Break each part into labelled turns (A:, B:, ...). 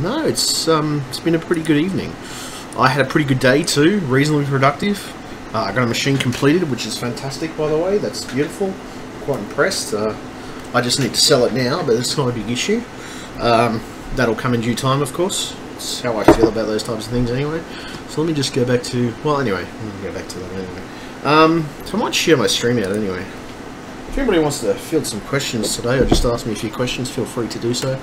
A: No, it's been a pretty good evening. I had a pretty good day too, reasonably productive. I got a machine completed, which is fantastic, by the way. That's beautiful. Quite impressed. I just need to sell it now, but it's not a big issue. That'll come in due time, of course. It's how I feel about those types of things anyway. So let me just go back to... Well, anyway, I'll go back to that anyway. So I might share my stream out anyway. If anybody wants to field some questions today, or just ask me a few questions, feel free to do so.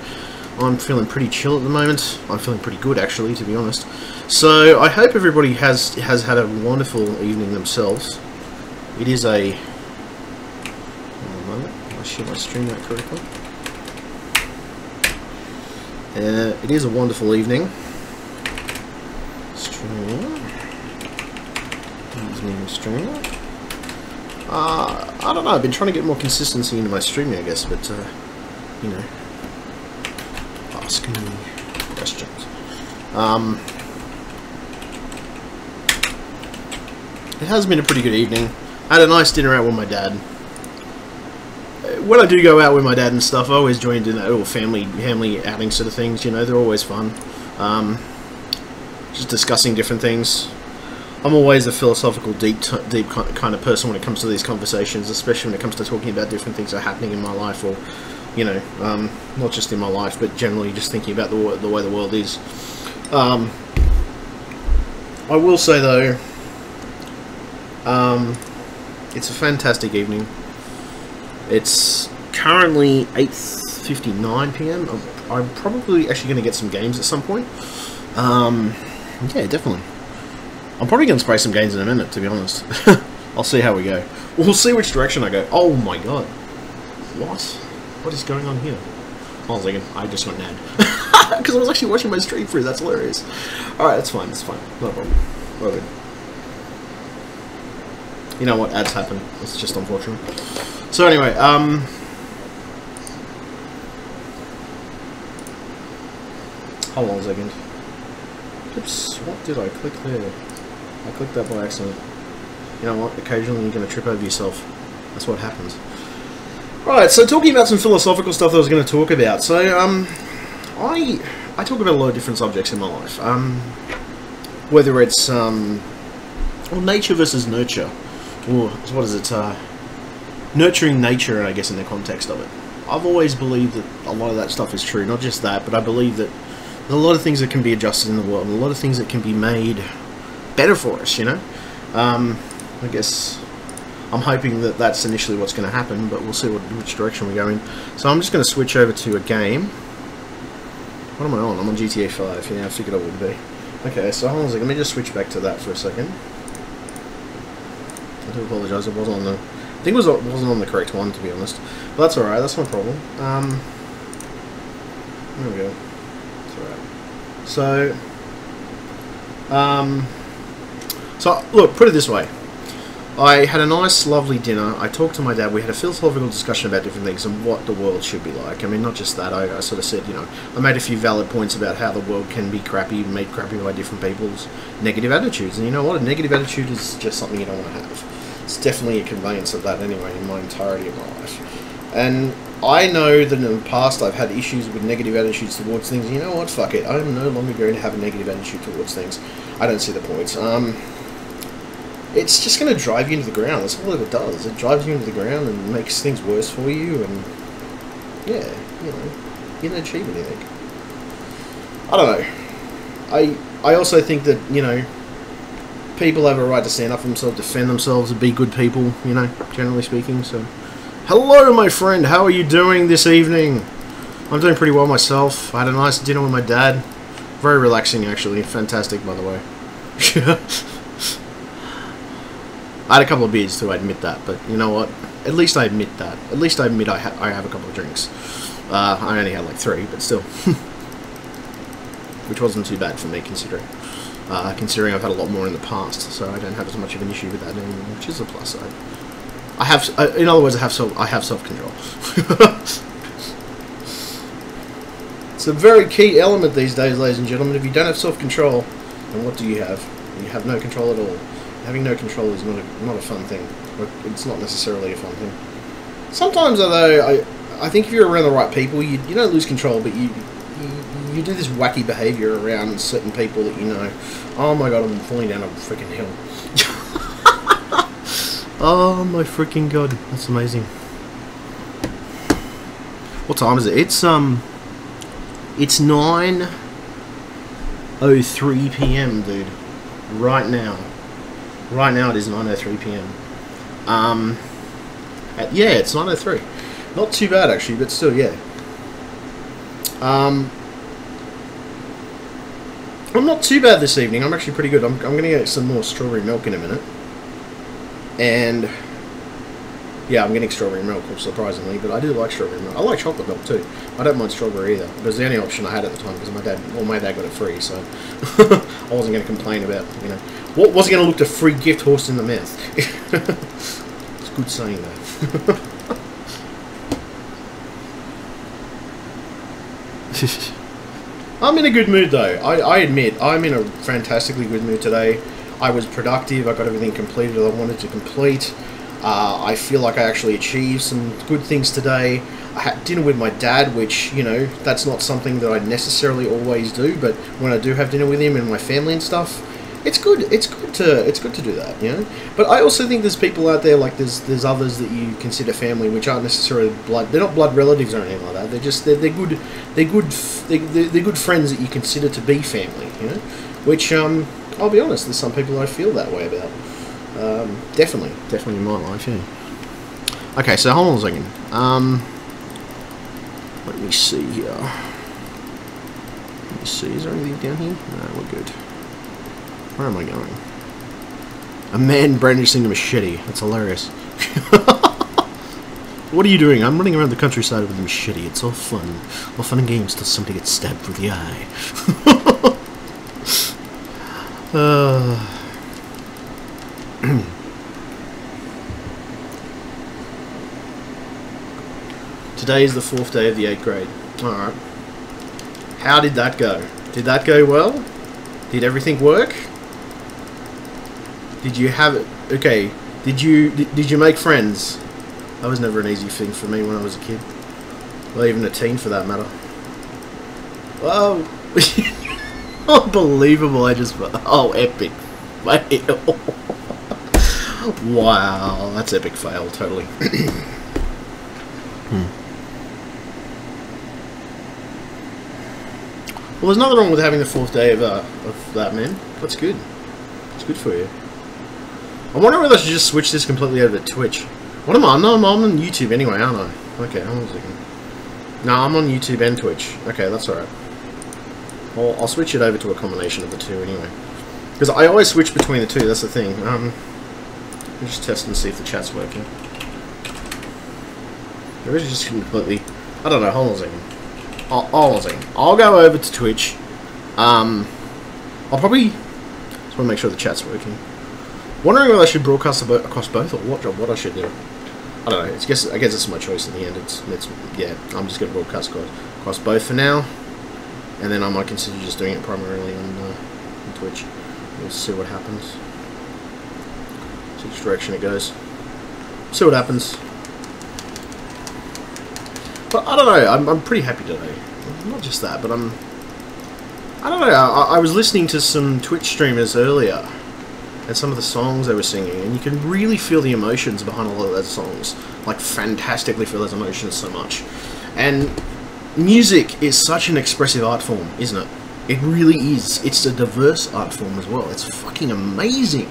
A: I'm feeling pretty chill at the moment. I'm feeling pretty good, actually, to be honest. So I hope everybody has had a wonderful evening themselves. It is a... Hold on a moment. I share my stream out correctly. It is a wonderful evening. Stream. Evening stream. I don't know. I've been trying to get more consistency into my streaming, I guess, but you know, asking me questions. It has been a pretty good evening. I had a nice dinner out with my dad. When I do go out with my dad and stuff, I always join in little family outing sort of things. You know, they're always fun. Just discussing different things. I'm always a philosophical, deep kind of person when it comes to these conversations, especially when it comes to talking about different things that are happening in my life, or, you know, not just in my life, but generally just thinking about the way the world is. I will say though, it's a fantastic evening. It's currently 8:59 PM. I'm probably actually going to get some games at some point. Yeah, definitely. I'm probably going to spray some games in a minute, to be honest. I'll see how we go. We'll see which direction I go. Oh my god. What? What is going on here? Hold on a second. I just went mad. Because I was actually watching my stream through. That's hilarious. Alright, that's fine. That's fine. No problem. Well good. You know what? Ads happen. It's just unfortunate. So anyway, hold on a second. Oops, what did I click there? I clicked that by accident. You know what? Occasionally you're going to trip over yourself. That's what happens. Right, so talking about some philosophical stuff that I was going to talk about. So, I talk about a lot of different subjects in my life. Whether it's, well, nature versus nurture. Or, what is it? Nurturing nature, I guess, in the context of it. I've always believed that a lot of that stuff is true. Not just that, but I believe that there's a lot of things that can be adjusted in the world, and a lot of things that can be made better for us, you know? I guess I'm hoping that that's initially what's going to happen, but we'll see which direction we go in. So I'm just going to switch over to a game. What am I on? I'm on GTA 5. Yeah, I figured I would be. Okay, so hold on a second. Let me just switch back to that for a second. I do apologise. It wasn't on the... I think it wasn't on the correct one, to be honest. But that's alright. That's no problem. There we go. That's alright. So, look, put it this way. I had a nice, lovely dinner. I talked to my dad. We had a philosophical discussion about different things and what the world should be like. I mean, not just that. I sort of said, you know, I made a few valid points about how the world can be crappy, made crappy by different people's negative attitudes. And you know what? A negative attitude is just something you don't want to have. It's definitely a conveyance of that anyway in my entirety of my life. And I know that in the past I've had issues with negative attitudes towards things. You know what? Fuck it. I'm no longer going to have a negative attitude towards things. I don't see the point. It's just going to drive you into the ground. That's all it does. It drives you into the ground and makes things worse for you. And yeah, you know, you don't achieve anything. I don't know. I also think that, you know, people have a right to stand up for themselves, defend themselves, and be good people, you know, generally speaking. So, hello, my friend. How are you doing this evening? I'm doing pretty well myself. I had a nice dinner with my dad. Very relaxing, actually. Fantastic, by the way. I had a couple of beers too, I admit that, but you know what? At least I admit that. At least I admit I have a couple of drinks. I only had like 3, but still. Which wasn't too bad for me, considering. Considering I've had a lot more in the past, so I don't have as much of an issue with that anymore, which is a plus side. I have, in other words, I have self-control. It's a very key element these days, ladies and gentlemen. If you don't have self-control, then what do you have? You have no control at all. Having no control is not a fun thing. It's not necessarily a fun thing. Sometimes, although, I think if you're around the right people, you don't lose control, but you if you do this wacky behaviour around certain people that you know, oh my god, I'm falling down a freaking hill. Oh my freaking god, that's amazing. What time is it? It's 9:03 p.m. dude. Right now it is 9:03 p.m. Yeah, it's 9:03. Not too bad actually, but still, yeah. I'm not too bad this evening. I'm actually pretty good. I'm going to get some more strawberry milk in a minute. And yeah, I'm getting strawberry milk, surprisingly, but I do like strawberry milk. I like chocolate milk too. I don't mind strawberry either. It was the only option I had at the time because my dad got it free, so I wasn't going to complain about, you know, what wasn't going to look the free gift horse in the mouth. It's a good saying though. I'm in a good mood though. I admit, I'm in a fantastically good mood today. I was productive, I got everything completed that I wanted to complete. I feel like I actually achieved some good things today. I had dinner with my dad, which, you know, that's not something that I necessarily always do, but when I do have dinner with him and my family and stuff, it's good. It's good to do that, you know. But I also think there's people out there, like there's others that you consider family, which aren't necessarily they're not blood relatives or anything like that. They're just they're good friends that you consider to be family, you know. Which I'll be honest, there's some people I feel that way about. Definitely in my life, yeah. Okay, so hold on a second. Let me see here. Let me see, is there anything down here? No, we're good. Where am I going? A man brandishing a machete. That's hilarious. What are you doing? I'm running around the countryside with a machete. It's all fun. All fun and games till somebody gets stabbed through the eye. Today is the 4th day of the 8th grade. Alright. How did that go? Did that go well? Did everything work? Did you have it? Okay. Did you make friends? That was never an easy thing for me when I was a kid. Or even a teen for that matter. Oh. Unbelievable. Oh, epic fail. Wow, that's epic fail, totally. Well, there's nothing wrong with having the 4th day of that, man. That's good. It's good for you. I wonder whether I should just switch this completely over to Twitch. What am I? No, I'm on YouTube anyway, aren't I? Okay, hold on a second. No, I'm on YouTube and Twitch. Okay, that's alright. Well, I'll switch it over to a combination of the two anyway. Because I always switch between the two, that's the thing. Let me just test and see if the chat's working. Or is it just completely... I don't know, hold on a second. Hold on a second. I'll go over to Twitch. I'll probably... just want to make sure the chat's working. Wondering whether I should broadcast across both or what I should do. I don't know. I guess it's my choice in the end. Yeah, I'm just going to broadcast across both for now. And then I might consider just doing it primarily on Twitch. We'll see what happens. See which direction it goes. See what happens. But I don't know. I'm pretty happy today. Not just that, but I don't know. I was listening to some Twitch streamers earlier, and some of the songs they were singing, and you can really feel the emotions behind a lot of those songs. Like, fantastically feel those emotions so much. And music is such an expressive art form, isn't it? It really is. It's a diverse art form as well. It's fucking amazing.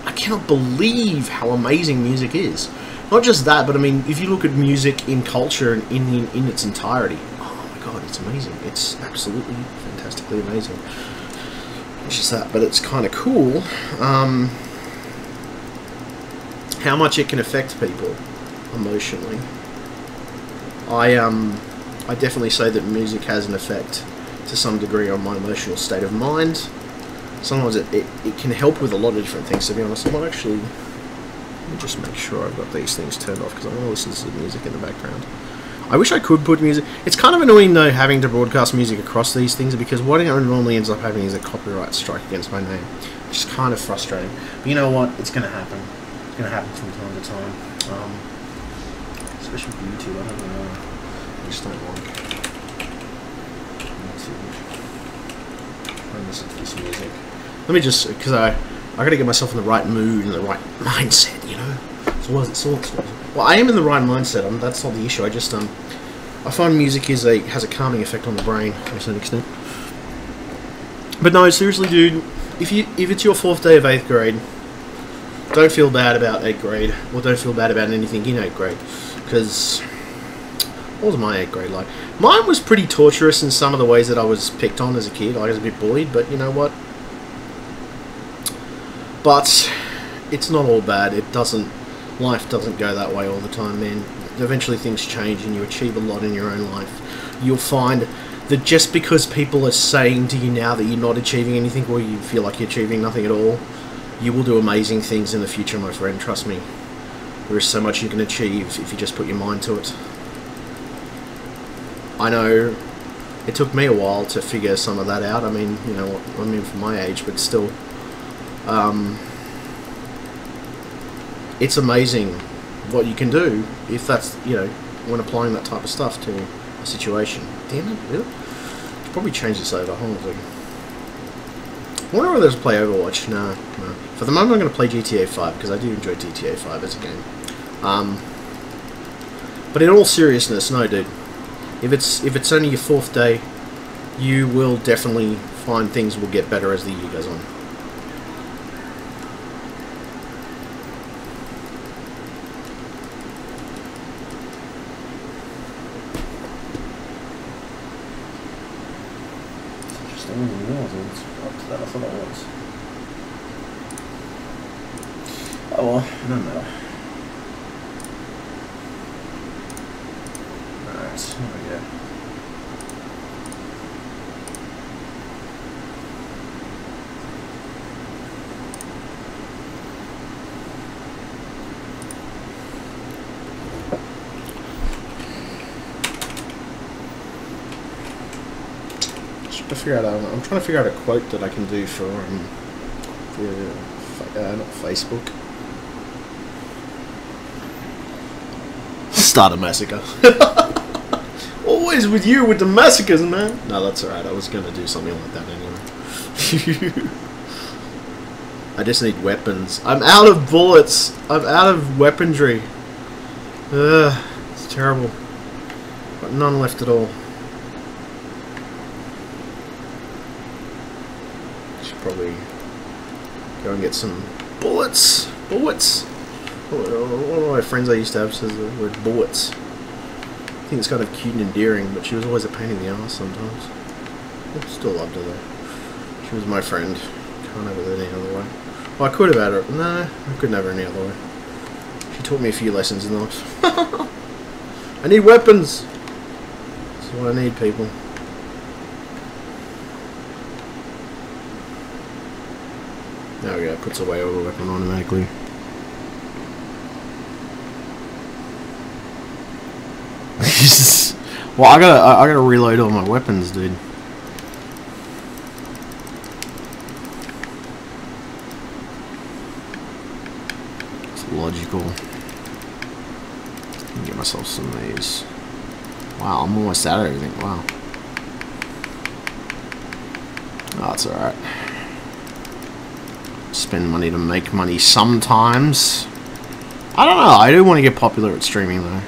A: I cannot believe how amazing music is. Not just that, but I mean, if you look at music in culture and in its entirety, oh my god, it's amazing. It's absolutely fantastically amazing. It's just that, but it's kind of cool how much it can affect people emotionally. I definitely say that music has an effect to some degree on my emotional state of mind. Sometimes it can help with a lot of different things, to be honest. I might actually... let me just make sure I've got these things turned off, because I want to listen to the music in the background. I wish I could put music... It's kind of annoying, though, having to broadcast music across these things, because what it normally ends up having is a copyright strike against my name, which is kind of frustrating. But you know what? It's going to happen. It's going to happen from time to time. Especially with YouTube, I don't know. I just don't like YouTube. listen to this music. Let me just, because I gotta get myself in the right mood and the right mindset, you know. Well, I am in the right mindset. That's not the issue. I just I find music has a calming effect on the brain to a certain extent. But no, seriously, dude. If it's your 4th day of 8th grade, don't feel bad about 8th grade, or don't feel bad about anything in 8th grade, because what was my 8th grade like? Mine was pretty torturous in some of the ways that I was picked on as a kid. I was a bit bullied, but you know what? But it's not all bad. Life doesn't go that way all the time, man. Eventually things change and you achieve a lot in your own life. You'll find that just because people are saying to you now that you're not achieving anything, or you feel like you're achieving nothing at all, you will do amazing things in the future, my friend. Trust me. There is so much you can achieve if you just put your mind to it. I know it took me a while to figure some of that out. I mean, you know, for my age, but still, it's amazing what you can do if that's, you know, when applying that type of stuff to a situation. Damn it, really? Should probably change this over. Hold on a second. I wonder whether to play Overwatch. No. For the moment, I'm going to play GTA 5 because I do enjoy GTA 5 as a game. But in all seriousness, no, dude. If it's only your 4th day, you will definitely find things will get better as the year goes on.
B: I thought it was. Oh well, no matter. Alright, here we go.
A: To figure out, I'm trying to figure out a quote that I can do for not Facebook. Start a massacre. Always with you with the massacres, man. No, that's alright. I was going to do something like that anyway. I just need weapons. I'm out of bullets. I'm out of weaponry. It's terrible. Got none left at all. Probably go and get some bullets. Bullets. One of my friends I used to have says the word bullets. I think it's kind of cute and endearing, but she was always a pain in the ass sometimes. I still loved her though. She was my friend. Can't have it any other way. Well, I could have had her. No, I couldn't have her any other way. She taught me a few lessons in life. I need weapons. That's what I need, people. There we go, puts away all the weapon automatically. Well, I gotta reload all my weapons, dude. It's logical. Get myself some of these. Wow, I'm almost out of everything. Wow. Oh, it's alright. Spend money to make money sometimes. I don't know. I do want to get popular at streaming though.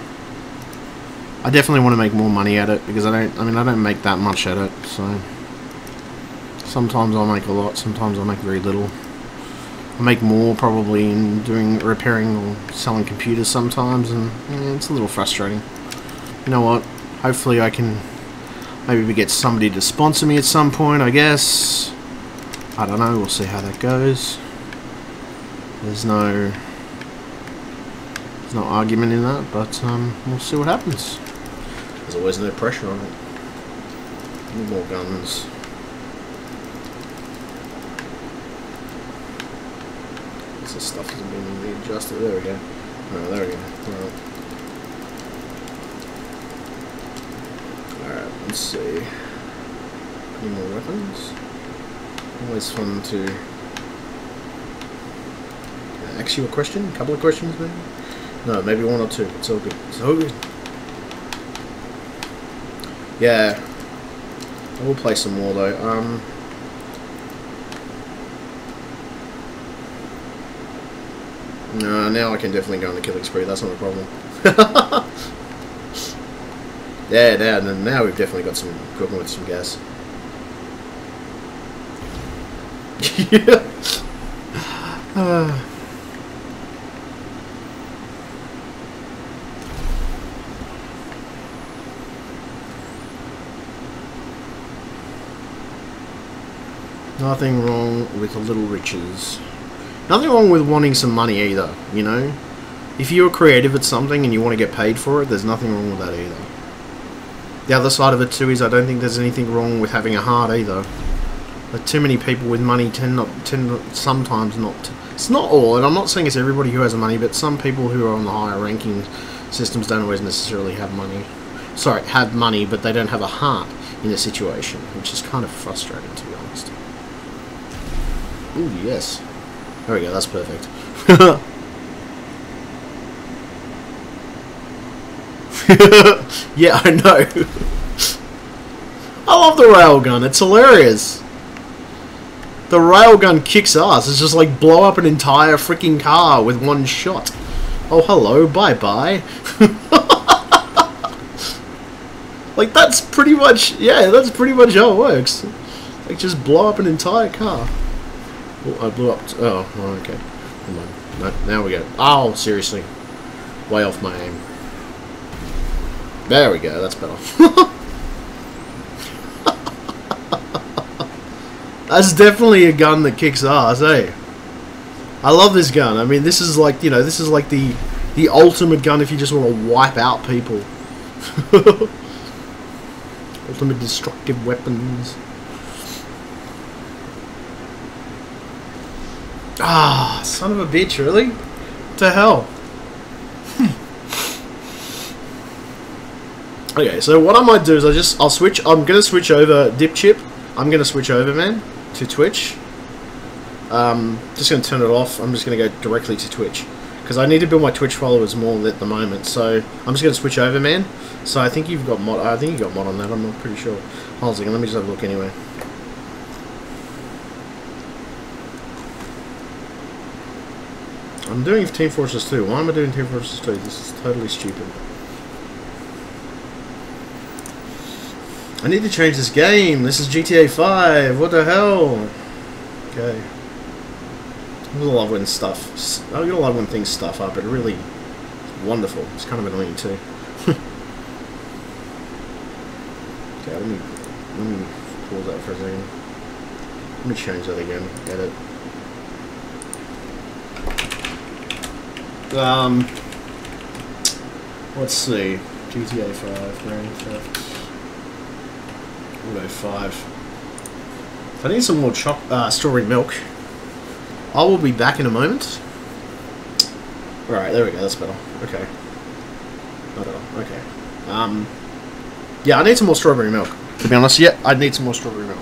A: I definitely want to make more money at it because I don't make that much at it. So sometimes I'll make a lot, sometimes I'll make very little. I make more probably in doing repairing or selling computers sometimes, and yeah, it's a little frustrating. You know what? Hopefully I can maybe get somebody to sponsor me at some point, I guess. I don't know, we'll see how that goes. There's no argument in that, but we'll see what happens. There's always no pressure on it. Need more guns. This stuff hasn't been readjusted. There we go. Oh, there we go. Alright, let's see. Any more weapons? Always fun to ask you a question, a couple of questions maybe? No, maybe one or two. It's all good. It's all good. Yeah. I will play some more though. Now I can definitely go on the killing spree. That's not a problem. Yeah, now we've definitely got some equipment with some gas. Yeah. Nothing wrong with the little riches. Nothing wrong with wanting some money either, you know? If you're creative at something and you want to get paid for it, there's nothing wrong with that either. The other side of it too is I don't think there's anything wrong with having a heart either. But too many people with money tend sometimes not to. It's not all, and I'm not saying it's everybody who has money, but some people who are on the higher ranking systems don't always necessarily have money. Sorry, have money, but they don't have a heart in a situation, which is kind of frustrating, to be honest. Ooh, yes. There we go, that's perfect. Yeah, I know. I love the railgun, it's hilarious. The railgun kicks ass. It's just like blow up an entire freaking car with one shot. Oh, hello, bye-bye. Like, that's pretty much, yeah, that's pretty much how it works. Like, just blow up an entire car. Oh, I blew up, oh, okay. Come on. No, now we go. Oh, seriously. Way off my aim. There we go, that's better. That's definitely a gun that kicks ass, eh? I love this gun. I mean, this is like, you know, this is like the ultimate gun if you just want to wipe out people. Ultimate destructive weapons. Ah, son of a bitch, really? What the hell? Okay, so what I might do is I'm gonna switch over Dipchip. I'm gonna switch over, man, to Twitch. Just gonna turn it off. I'm just gonna go directly to Twitch because I need to build my Twitch followers more at the moment. So I'm just gonna switch over, man. So I think you've got mod. I think you got mod on that. I'm not pretty sure. Hold on a second. Let me just have a look anyway. I'm doing Team Fortress 2. Why am I doing Team Fortress 2? This is totally stupid. I need to change this game. This is GTA 5. What the hell? Okay. I love when things stuff up. It really is wonderful. It's kind of annoying too. Okay, let me pause that for a second. Let me change that again. Edit. Let's see. GTA 5 Grand Theft. We'll go 5. I need some more strawberry milk. I will be back in a moment. Alright, there we go, that's better. Okay. Okay. Yeah, I need some more strawberry milk. To be honest, yeah, I need some more strawberry milk.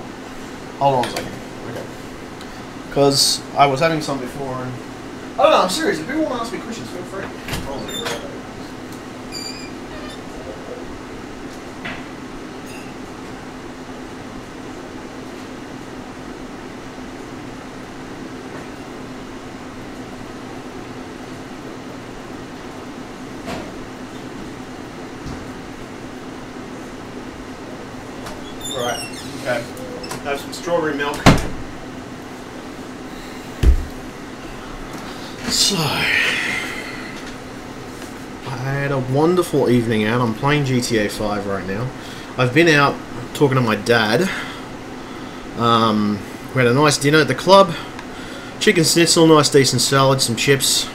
A: Hold on a second. Okay. Because I was having some before and... I don't know, I'm serious. If people want to ask me questions, feel free. Right, okay. Have some strawberry milk. So, I had a wonderful evening out. I'm playing GTA 5 right now. I've been out talking to my dad. We had a nice dinner at the club. Chicken schnitzel, nice decent salad, some chips.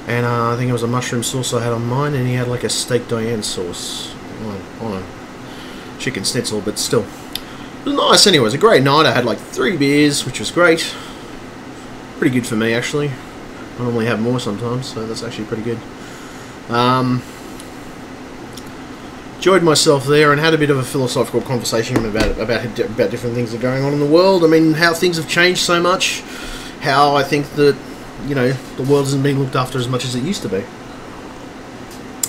A: And I think it was a mushroom sauce I had on mine, and he had like a steak Diane sauce on a chicken schnitzel, but still. It was nice anyway. It was a great night. I had like 3 beers, which was great. Pretty good for me, actually. I normally have more sometimes, so that's actually pretty good. Enjoyed myself there and had a bit of a philosophical conversation about different things that are going on in the world. I mean, how things have changed so much. How I think that, you know, the world isn't being looked after as much as it used to be.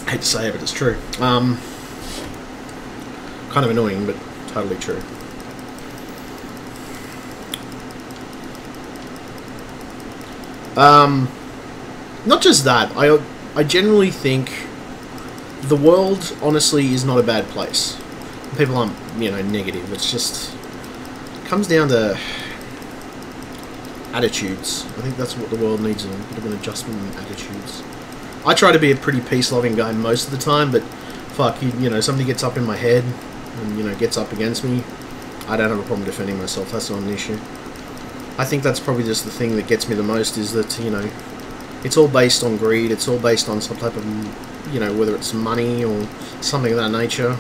A: I hate to say it, but it's true. Kind of annoying, but totally true. not just that, I generally think the world, honestly, is not a bad place. People aren't, you know, negative. It's just, it comes down to attitudes. I think that's what the world needs, a bit of an adjustment in attitudes. I try to be a pretty peace-loving guy most of the time, but fuck, you know, somebody gets up in my head and, you know, gets up against me, I don't have a problem defending myself. That's not an issue. I think that's probably just the thing that gets me the most, is that, you know, it's all based on greed, it's all based on some type of, you know, whether it's money or something of that nature.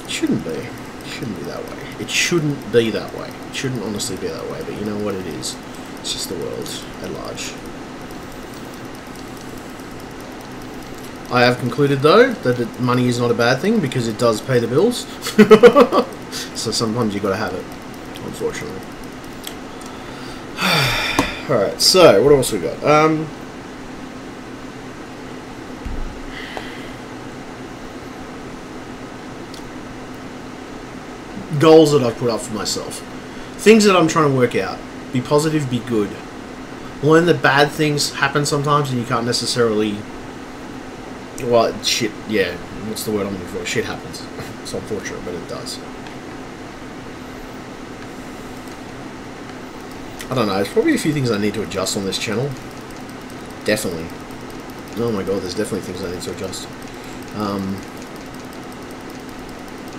A: It shouldn't be. It shouldn't be that way. It shouldn't be that way. It shouldn't honestly be that way, but you know what it is. It's just the world at large. I have concluded, though, that money is not a bad thing because it does pay the bills. So sometimes you got to have it, unfortunately. Alright, so what else we got? Goals that I've put up for myself. Things that I'm trying to work out. Be positive, be good. Learn that bad things happen sometimes and you can't necessarily... Well, shit, yeah. What's the word I'm looking for? Shit happens. It's unfortunate, but it does. I don't know. There's probably a few things I need to adjust on this channel. Definitely. Oh my god, there's definitely things I need to adjust.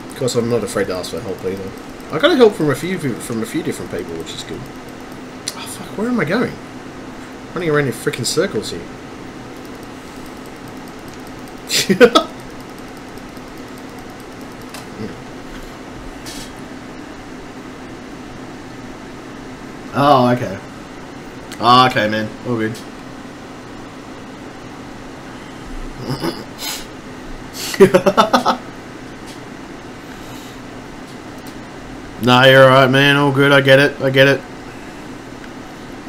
A: Of course, I'm not afraid to ask for help either. I got help from a few different people, which is good. Oh fuck, where am I going? Running around in freaking circles here. Oh, okay. Oh, okay, man. All good. Nah, you're alright, man. All good. I get it. I get it.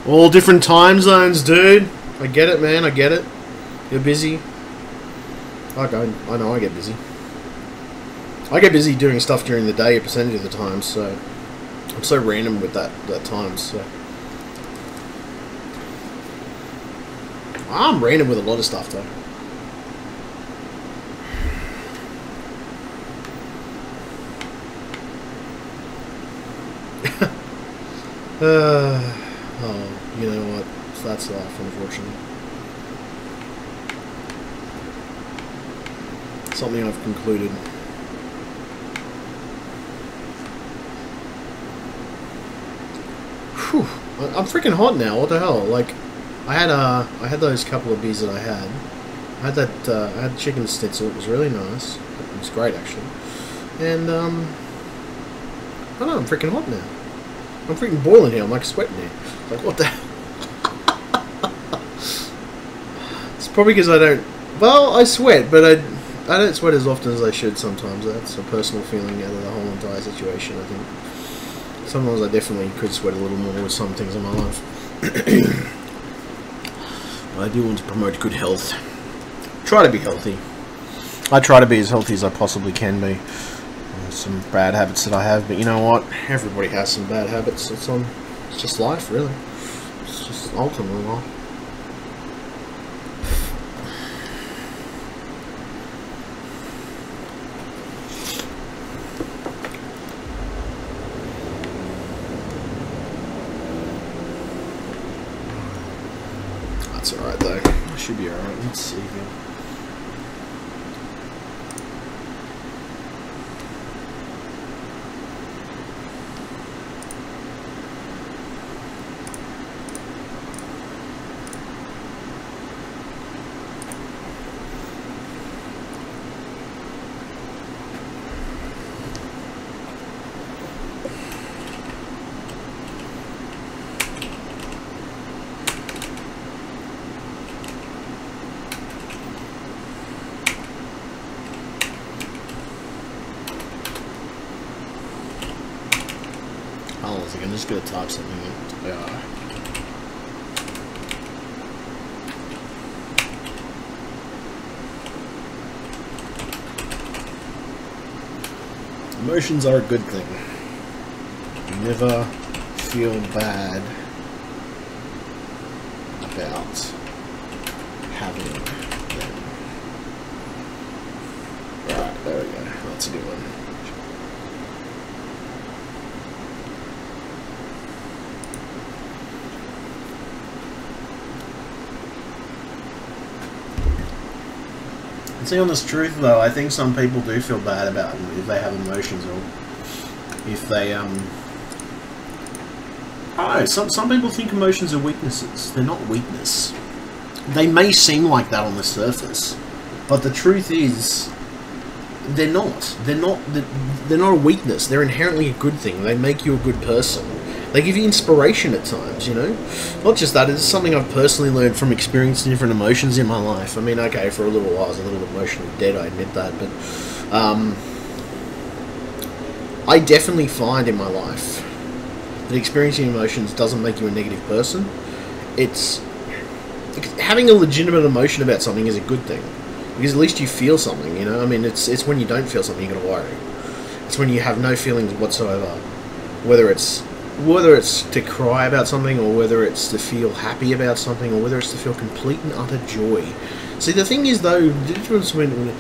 A: All different time zones, dude. I get it, man. I get it. You're busy. I know I get busy. I get busy doing stuff during the day a percentage of the time, so I'm so random with that time, so I'm random with a lot of stuff though. Oh, you know what? That's life, unfortunately. Something I've concluded. Whew. I'm freaking hot now. What the hell? Like, I had those couple of beers that I had. I had that. I had chicken schnitzel. It was really nice. It was great actually. And I don't know. I'm freaking hot now. I'm freaking boiling here. I'm like sweating here. Like what the hell? It's probably because I don't. Well, I sweat, but I don't sweat as often as I should sometimes. That's a personal feeling out of the whole entire situation, I think. Sometimes I definitely could sweat a little more with some things in my life. I do want to promote good health. Try to be healthy. I try to be as healthy as I possibly can be. Some bad habits that I have, but you know what? Everybody has some bad habits. It's just life, really. It's just ultimately life. That's alright though. I should be alright. Let's see here. I'm just gonna type something in. Emotions are a good thing. You never feel bad about having them. Right, there we go. That's a good one.
B: See, honest truth though, I think some people do feel bad about them if they have emotions, or if they I don't know, some people think emotions are weaknesses. They're not weakness. They may seem like that on the surface, but the truth is they're not. They're not a weakness. They're inherently a good thing. They make you a good person. They give you inspiration at times, you know? Not just that, it's something I've personally learned from experiencing different emotions in my life. I mean, okay, for a little while I was a little emotionally dead, I admit that, but I definitely find in my life that experiencing emotions doesn't make you a negative person. It's having a legitimate emotion about something is a good thing, because at least you feel something, you know? I mean, it's when you don't feel something you gotta worry. It's when you have no feelings whatsoever, whether it's to cry about something, or whether it's to feel happy about something, or whether it's to feel complete and utter joy. See, the thing is, though, the difference between,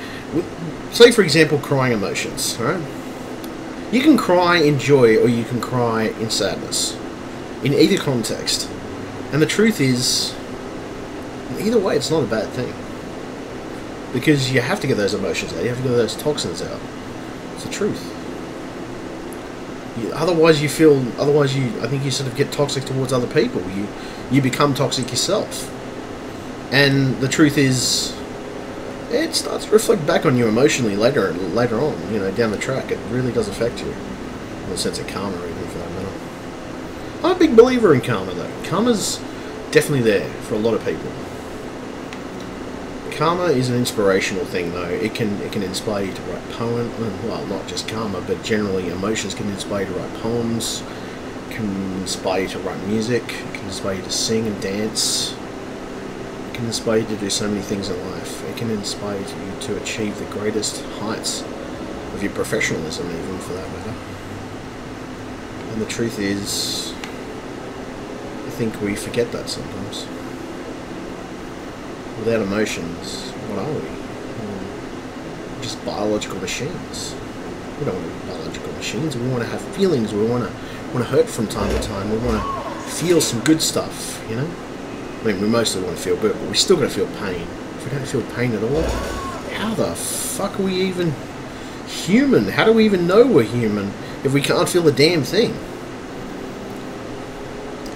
B: say, for example, crying emotions, right? You can cry in joy, or you can cry in sadness, in either context. And the truth is, either way, it's not a bad thing. Because you have to get those emotions out, you have to get those toxins out. It's the truth. Otherwise, I think you sort of get toxic towards other people. You become toxic yourself. And the truth is, it starts to reflect back on you emotionally later on, you know, down the track. It really does affect you. In the sense of karma, even for that matter. I'm a big believer in karma, though. Karma's definitely there for a lot of people. Karma is an inspirational thing, though. It can inspire you to write poems. Well, not just karma, but generally emotions can inspire you to write poems. It can inspire you to write music. It can inspire you to sing and dance. It can inspire you to do so many things in life. It can inspire you to achieve the greatest heights of your professionalism, even for that matter. And the truth is, I think we forget that sometimes. Without emotions, what are we? We're just biological machines. We don't want to be biological machines. We want to have feelings. We want to hurt from time to time. We want to feel some good stuff, you know? I mean, we mostly want to feel good, but we still got to feel pain. If we don't feel pain at all, how the fuck are we even human? How do we even know we're human if we can't feel a damn thing?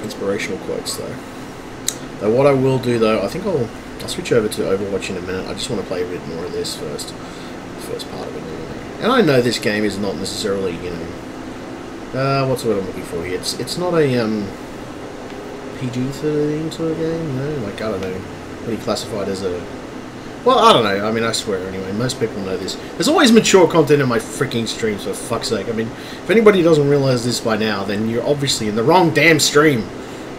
B: Inspirational quotes, though. Though what I will do, though, I think I'll switch over to Overwatch in a minute. I just want to play a bit more of this first. The first part of it, anyway. And I know this game is not necessarily, you know, what's the word I'm looking for here? It's not a PG-13 sort of game, you know. Like, I don't know, what do you classify it as a? Well, I don't know. I mean, I swear anyway. Most people know this. There's always mature content in my freaking streams, for fuck's sake. I mean, if anybody doesn't realize this by now, then you're obviously in the wrong damn stream.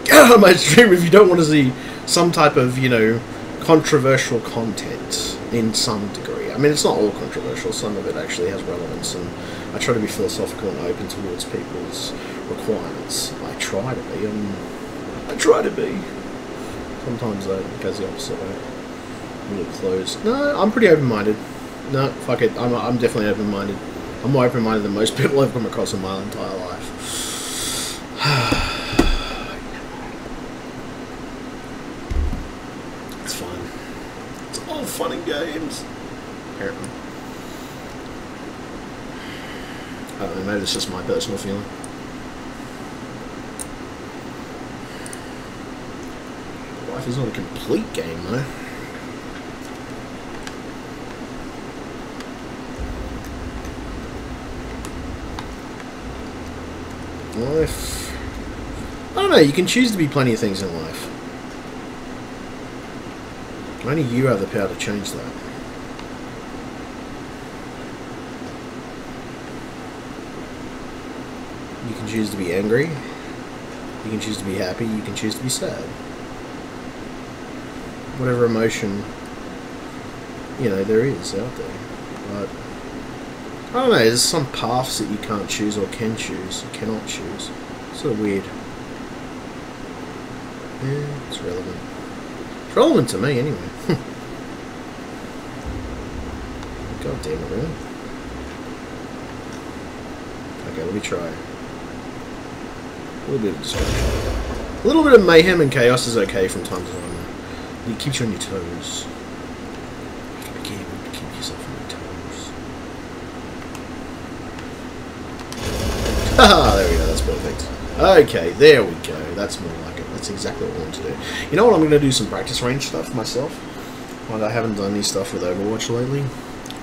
B: Get out of my stream if you don't want to see some type of, you know, controversial content in some degree. I mean, it's not all controversial. Some of it actually has relevance, and I try to be philosophical and open towards people's requirements. I try to be. I try to be. Sometimes, though, it goes the opposite way. I'm a little closed. No, I'm pretty open-minded. No, fuck it. I'm definitely open-minded. I'm more open-minded than most people I've come across in my entire life. Fun and games. Apparently. I don't know, maybe it's just my personal feeling. Life is not a complete game, though. Life... I don't know, you can choose to be plenty of things in life. Only you have the power to change that. You can choose to be angry. You can choose to be happy. You can choose to be sad. Whatever emotion, you know, there is out there. But, I don't know, there's some paths that you can't choose or can choose. You cannot choose. It's sort of weird. Yeah, it's relevant. It's relevant to me, anyway. God damn it, really? Okay, let me try. A little bit of distraction. A little bit of mayhem and chaos is okay from time to time. It keeps you on your toes. Again, keep yourself on your toes. Haha, there we go, that's perfect. Okay, there we go. That's more like it. That's exactly what I want to do. You know what, I'm going to do some practice range stuff myself. Well, I haven't done any stuff with Overwatch lately.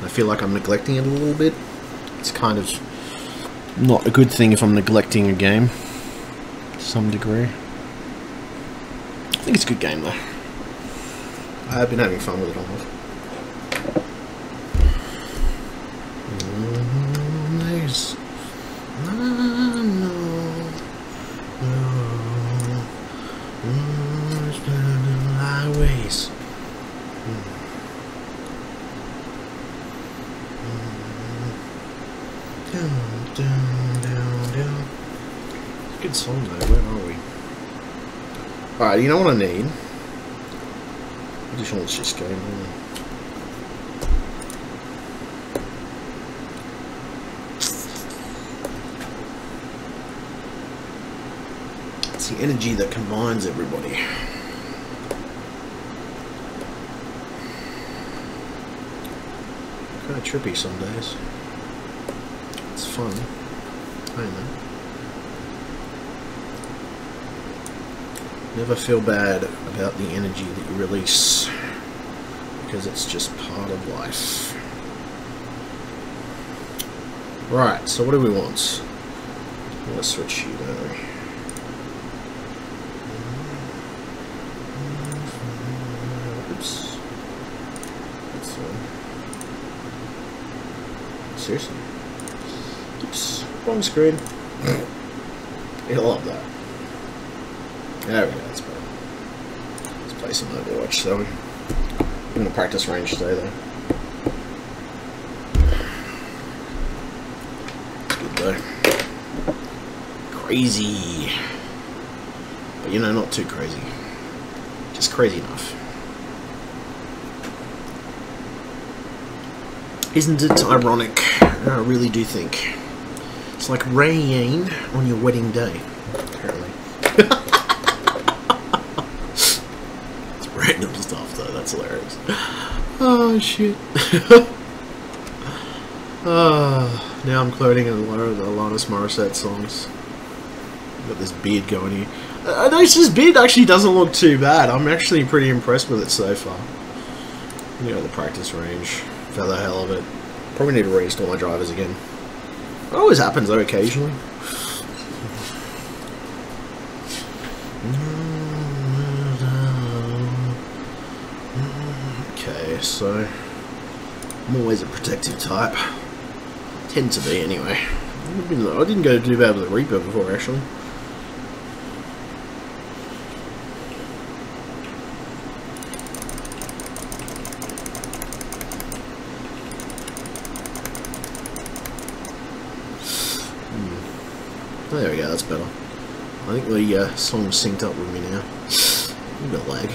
B: I feel like I'm neglecting it a little bit. It's kind of not a good thing if I'm neglecting a game to some degree. I think it's a good game though. I have been having fun with it all. There's highways. Good song though, where are we? Alright, you know what I need? Additional just going on. It's the energy that combines everybody. Kind of trippy some days. It's fun. I know. Never feel bad about the energy that you release, because it's just part of life. Right, so what do we want? Let's switch you though. Oops. That's seriously. Oops, wrong screen. You'll love that. There we go, that's better. Let's play some Overwatch, so I'm going to practice range today though. It's good though. Crazy. But you know, not too crazy. Just crazy enough. Isn't it ironic? I really do think. It's like rain on your wedding day, apparently. It's random stuff though, that's hilarious. Oh shit. Now I'm quoting a lot of Alanis Morissette songs. Got this beard going here. I noticed this beard actually doesn't look too bad. I'm actually pretty impressed with it so far. You know, the practice range. For the hell of it. Probably need to reinstall my drivers again. It always happens though, occasionally. Okay, so I'm always a protective type. Tend to be anyway. I didn't go too bad with the Reaper before actually. There we go, that's better. I think the song's synced up with me now. A little bit of lag.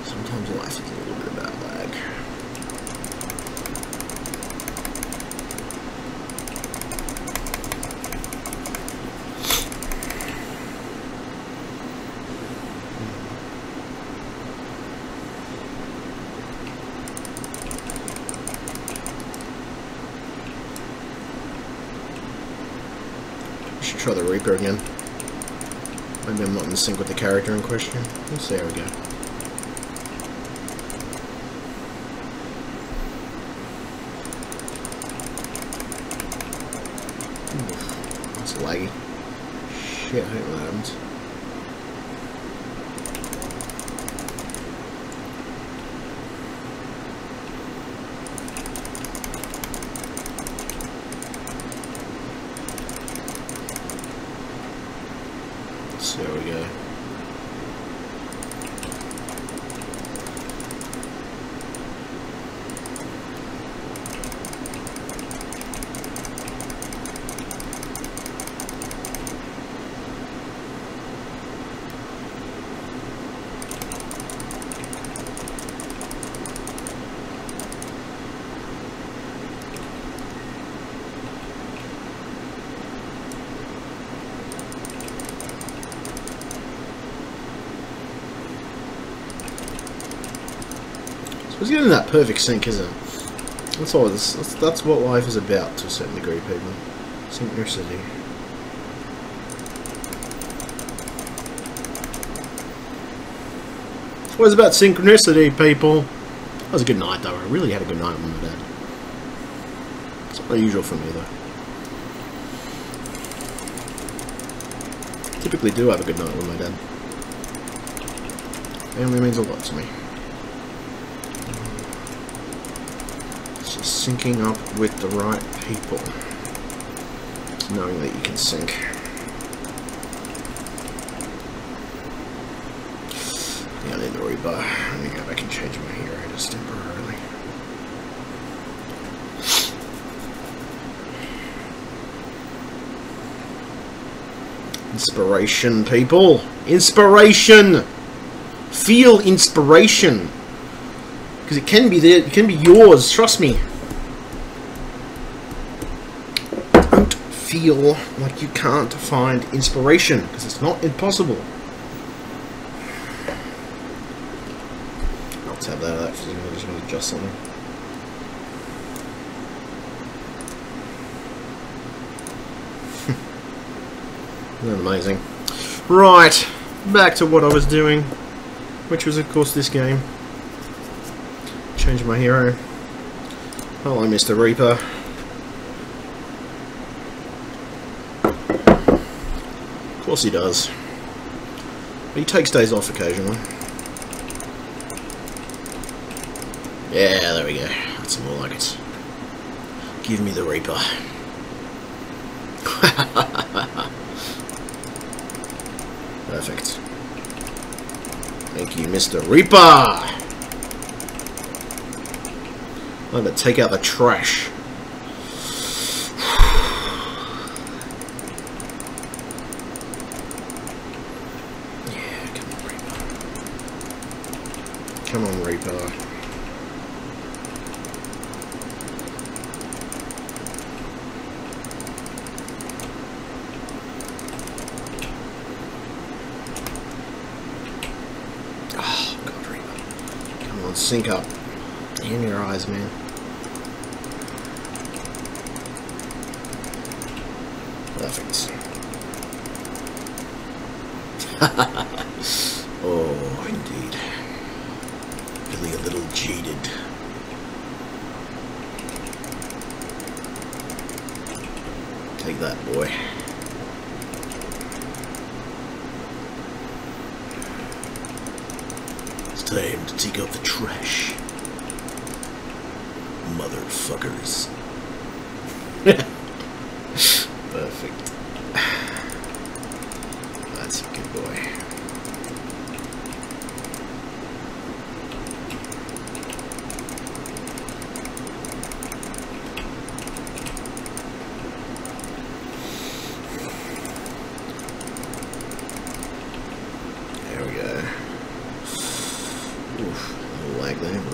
B: Sometimes life is a little bit about lag. Should try the Reaper again. Maybe I'm not in sync with the character in question. Let's see how we go. Ooh, that's laggy. Shit, I hate when that happens. There we go. It's getting that perfect sync, isn't it? That's all. That's what life is about to a certain degree, people. Synchronicity. It's always about synchronicity, people. That was a good night, though. I really had a good night with my dad. It's not unusual for me, though. I typically do have a good night with my dad. Family means a lot to me. It's just syncing up with the right people. Knowing that you can sync. Yeah, I need the rebar. I think I can change my hero just temporarily. Inspiration, people! Inspiration! Feel inspiration! Because it can be there, it can be yours, trust me. Don't feel like you can't find inspiration, because it's not impossible. I'll tab that out, because I just want to adjust something. Isn't that amazing? Right, back to what I was doing, which was of course this game. Change my hero. Hello, Mr. Reaper. Of course he does. But he takes days off occasionally. Yeah, there we go. That's more like it. Give me the Reaper. Perfect. Thank you, Mr. Reaper! I'm going to take out the trash. Yeah, come on, Reaper. Come on, Reaper. Oh, God, Reaper. Come on, sync up. In your eyes, man. Perfect. Oh, indeed. Feeling a little jaded. Take that, boy. It's time to take out the trash. Motherfuckers. Perfect. That's a good boy. There we go. Oof, a little lag there, but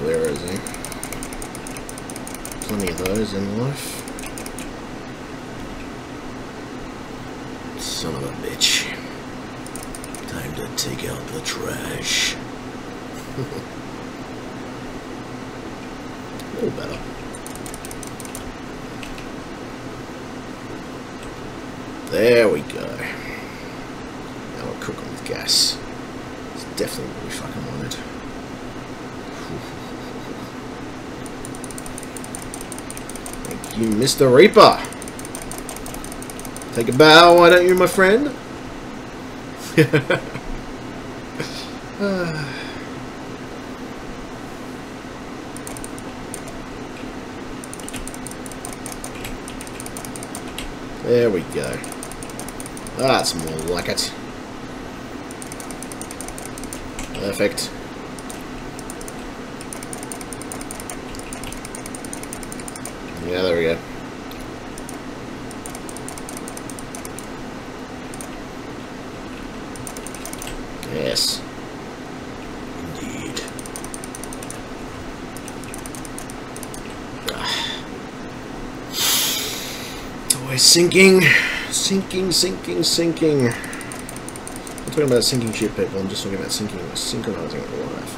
B: where is he? Plenty of those in life. Son of a bitch. Time to take out the trash. A little better. There we go. Now we're cooking with gas. It's definitely what we fucking wanted. Thank you, Mr. Reaper. Take a bow, why don't you, my friend? There we go. That's more like it. Perfect. Yeah, there we go. Yes. Indeed. It's always sinking. Sinking, sinking, sinking. I'm talking about sinking ship, people. I'm just talking about sinking, synchronizing with life.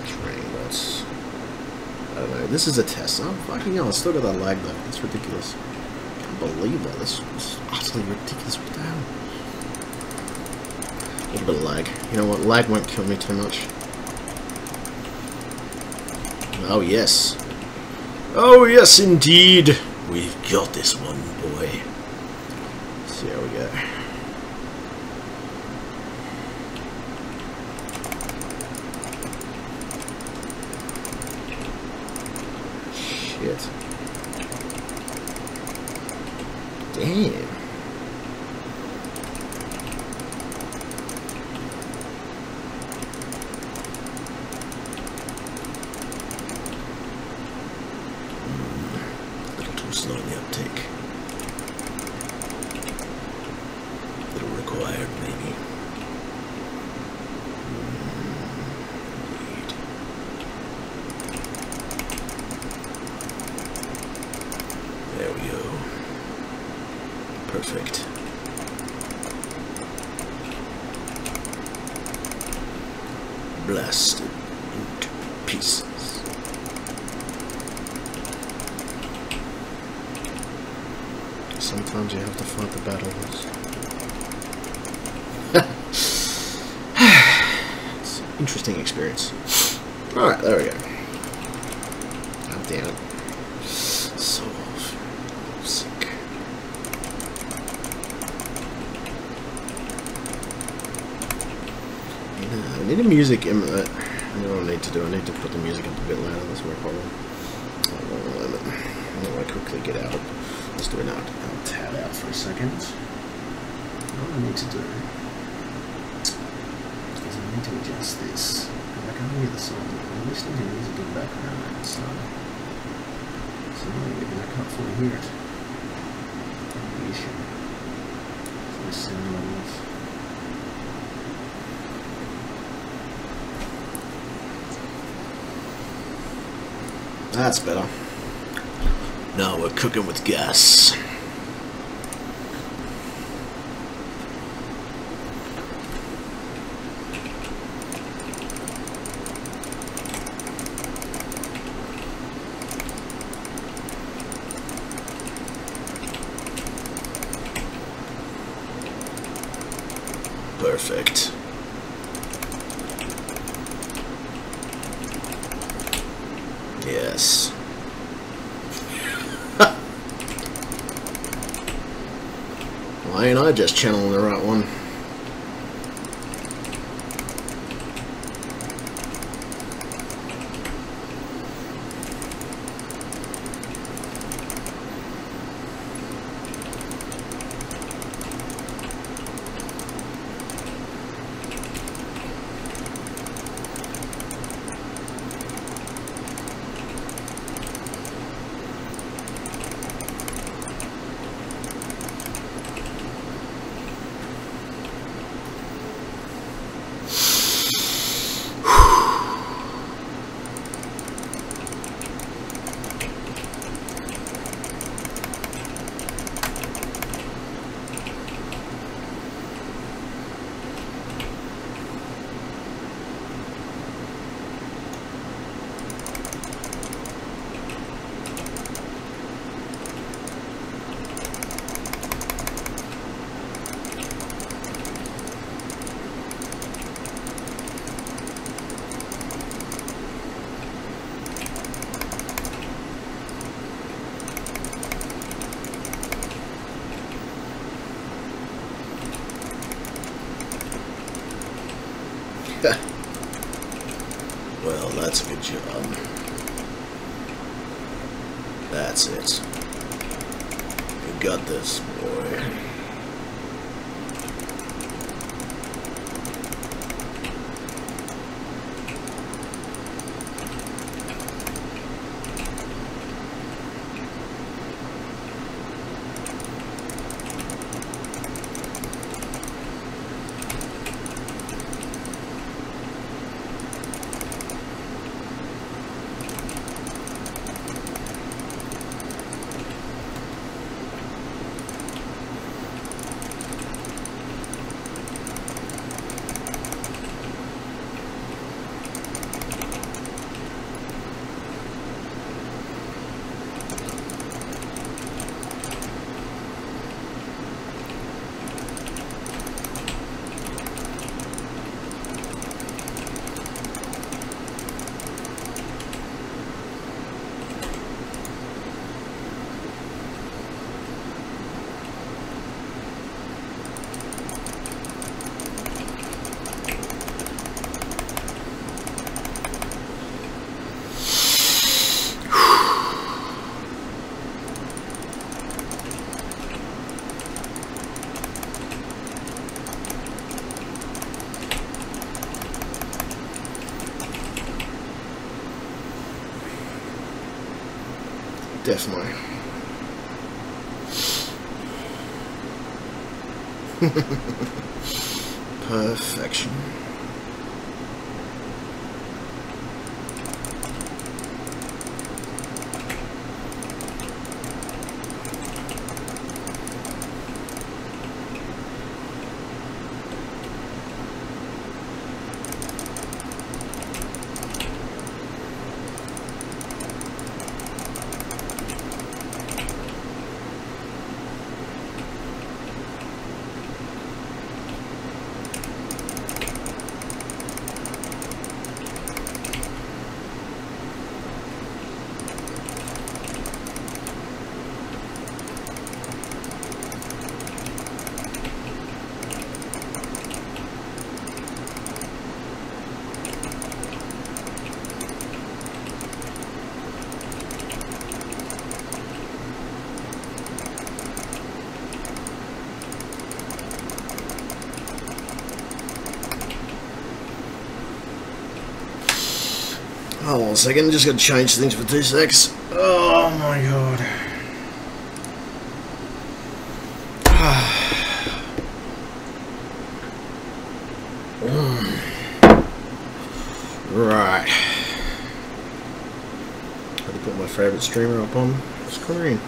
B: Train bots. I don't know. This is a test. Oh, fucking hell. I still got that lag, though. That's ridiculous. I can't believe that. This is utterly ridiculous. What the hell? A little bit of lag. You know what? Lag won't kill me too much. Oh, yes. Oh, yes, indeed. We've got this one, boy. Let's see how we go. Shit. Damn. Slow in the uptake. Little required, maybe. Indeed. There we go. Perfect. Blasted into pieces. Sometimes you have to fight the battles. It's an interesting experience. Alright, there we go. God damn it. So sick. I need a music. You know what I need to do? I need to put the music up a bit louder. That's my problem. Hold on a moment. I want to quickly get out. Let's do it now. I'll tab out for a second. What I need to do is I need to adjust this. I can't hear the song. I'm listening to music in the background, so maybe I can't fully hear it. That's the issue. So the sound levels. That's better. Now we're cooking with gas. Perfect. Yes. Why ain't I just channeling the right one? Well, that's a good job. That's it. You got this, boy. Definitely. Perfection. Hold on a second, just gotta change things for 2 secs. Oh my god. Right. Had to put my favourite streamer up on screen.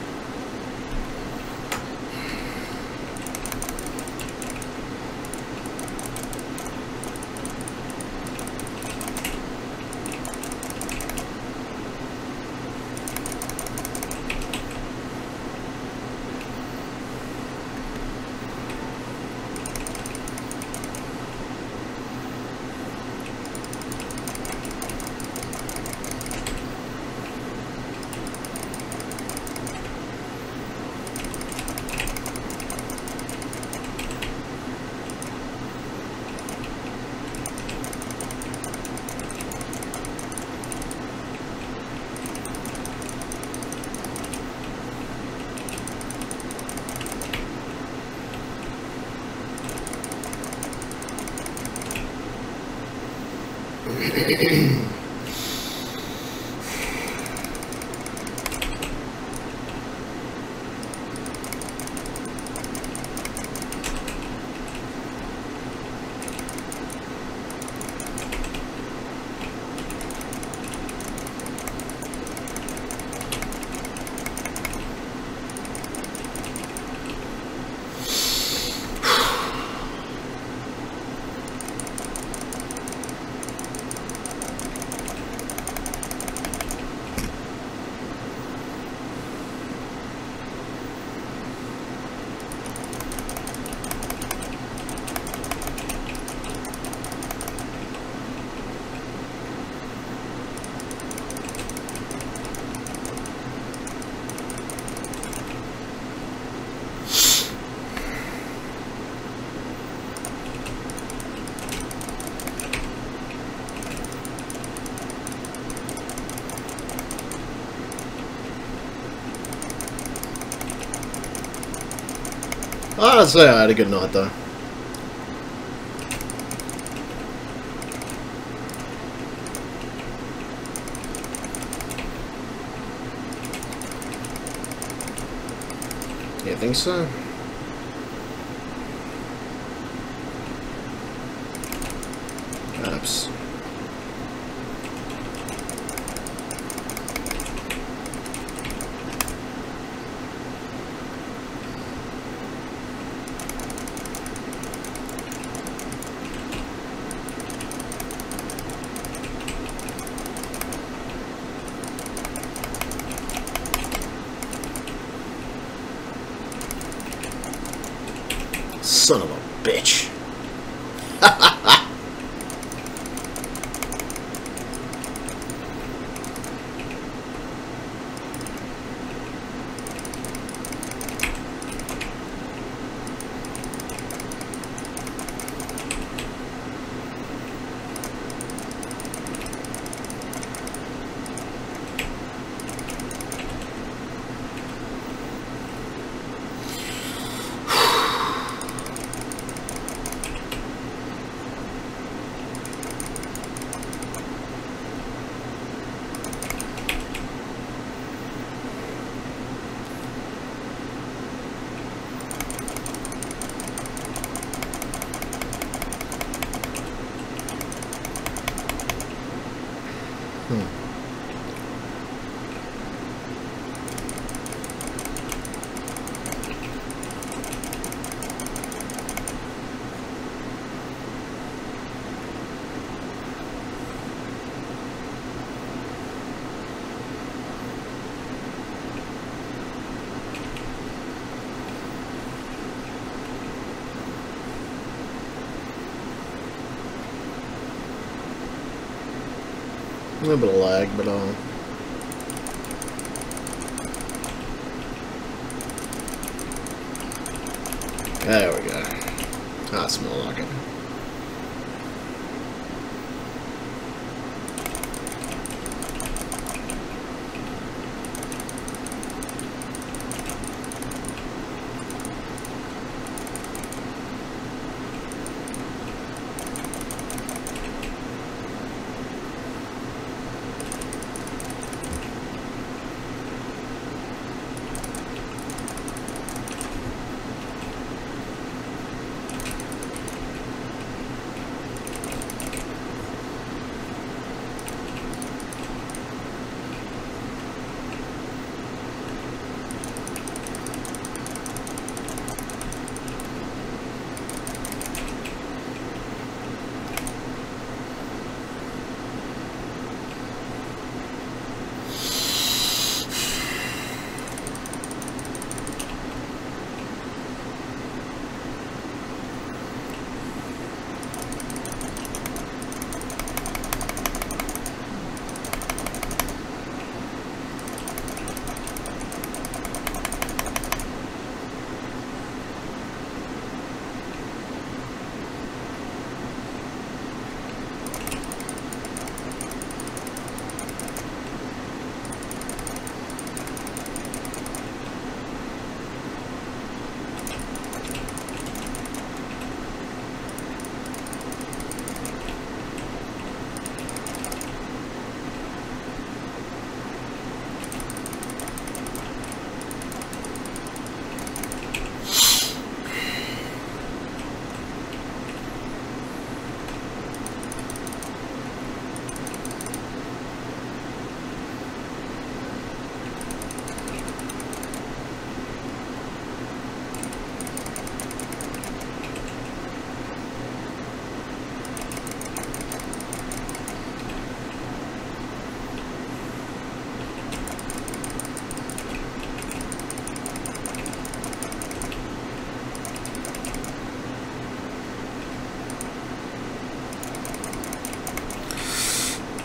B: I'd say I had a good night though. Yeah, I think so. Perhaps. Son of a bitch. A little bit of lag, but there we go. That's more like it.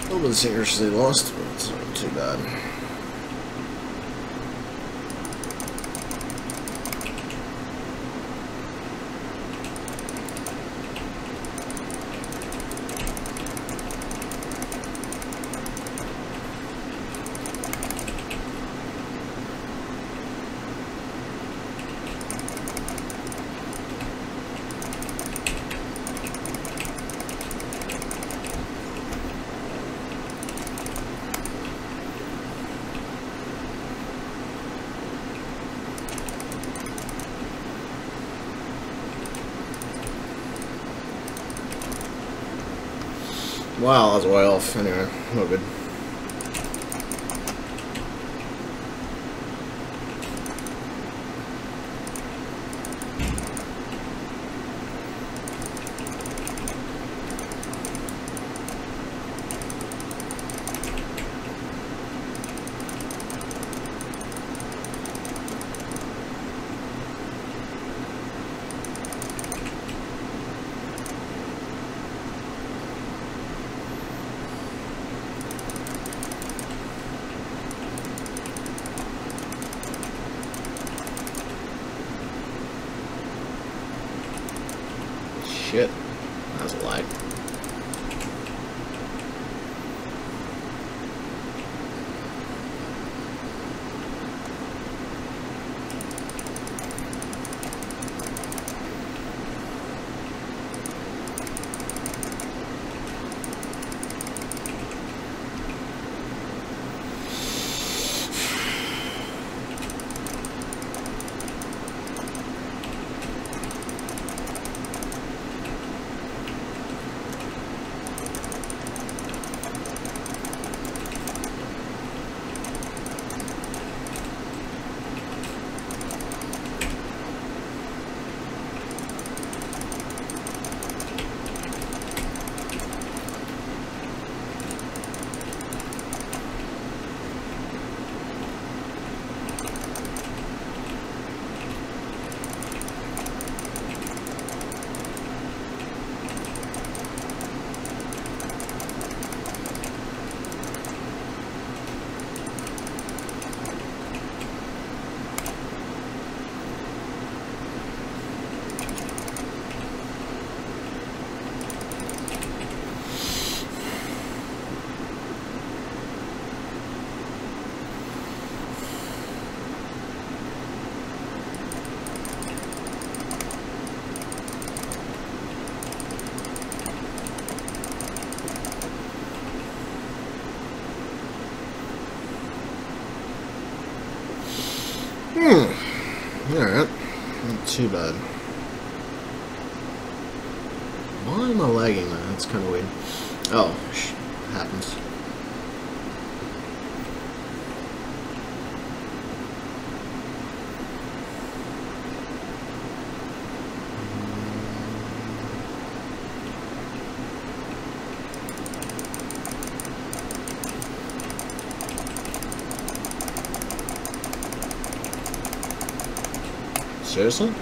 B: A little bit of singers they lost, but it's not too bad. Wow, I was way off. Anyway, not good. Shit, that was a lag. too bad. Why am I lagging though? That's kind of weird. Oh, happens. Seriously?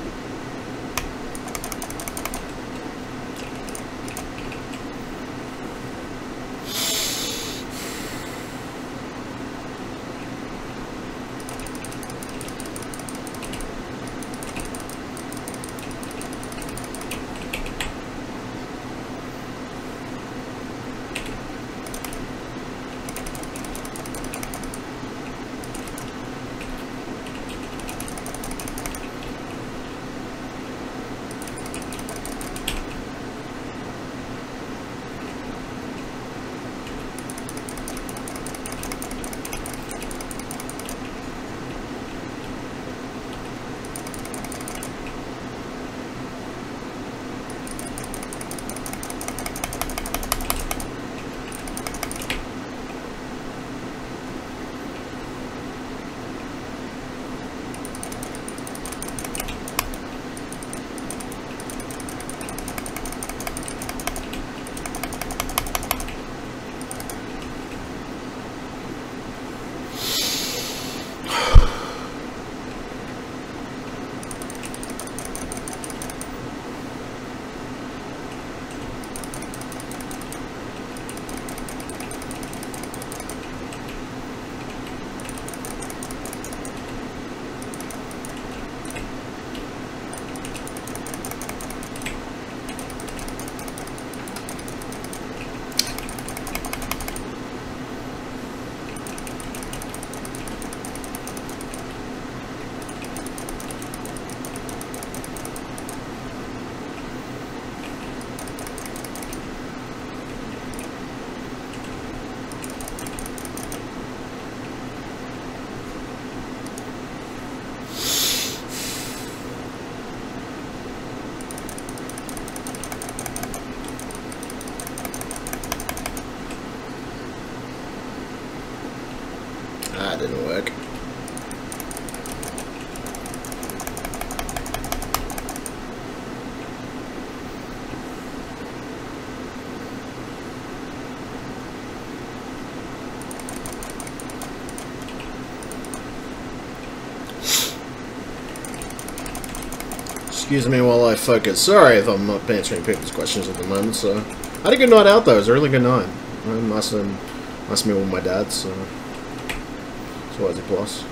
B: That didn't work. Excuse me while I focus. Sorry if I'm not answering people's questions at the moment. So, I had a good night out though. It was a really good night. Nice meal with my dad. So, it's always a plus.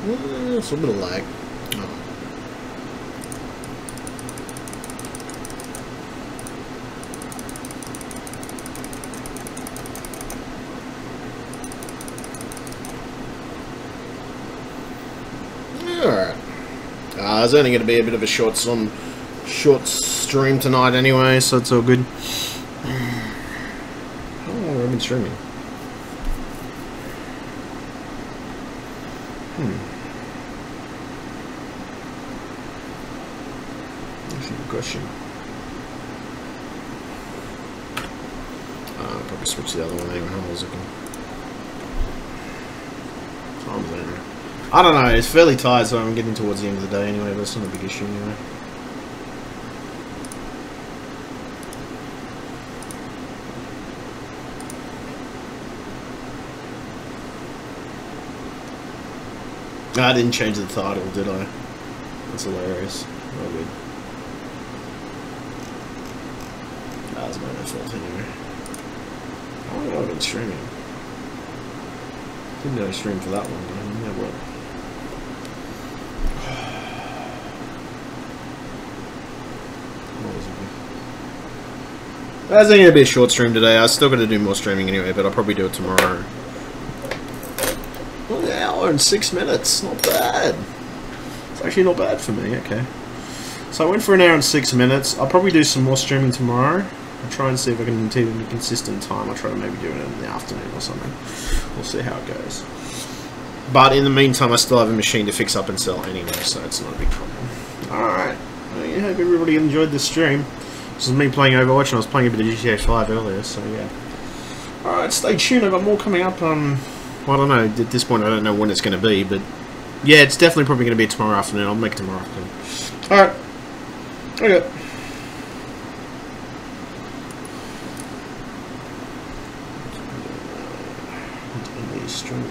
B: It's a little bit of lag. Oh. Alright. It's only going to be a bit of a short stream tonight anyway, so it's all good. How long have I been streaming? That's a good question. I'll probably switch to the other one anyway. How was it going? Time's there. I don't know, it's fairly tired, so I'm getting towards the end of the day anyway, but it's not a big issue anyway. I didn't change the title, did I? That's hilarious. Oh, good. That's my fault anyway. How long have I been streaming? Didn't know I streamed for that one, though. Never. That's only going to be a short stream today. I still got to do more streaming anyway, but I'll probably do it tomorrow. 1 hour and 6 minutes. Not bad. It's actually not bad for me. Okay. So I went for 1 hour and 6 minutes. I'll probably do some more streaming tomorrow. I'll try and see if I can keep a consistent time. I'll try to maybe do it in the afternoon or something. We'll see how it goes. But in the meantime, I still have a machine to fix up and sell anyway, so it's not a big problem. Alright. Well, I hope everybody enjoyed this stream. This is me playing Overwatch, and I was playing a bit of GTA 5 earlier, so yeah. Alright, stay tuned. I've got more coming up. Well, I don't know. At this point, I don't know when it's going to be, but yeah, it's definitely probably going to be tomorrow afternoon. I'll make it tomorrow afternoon. Alright. Okay. Streams,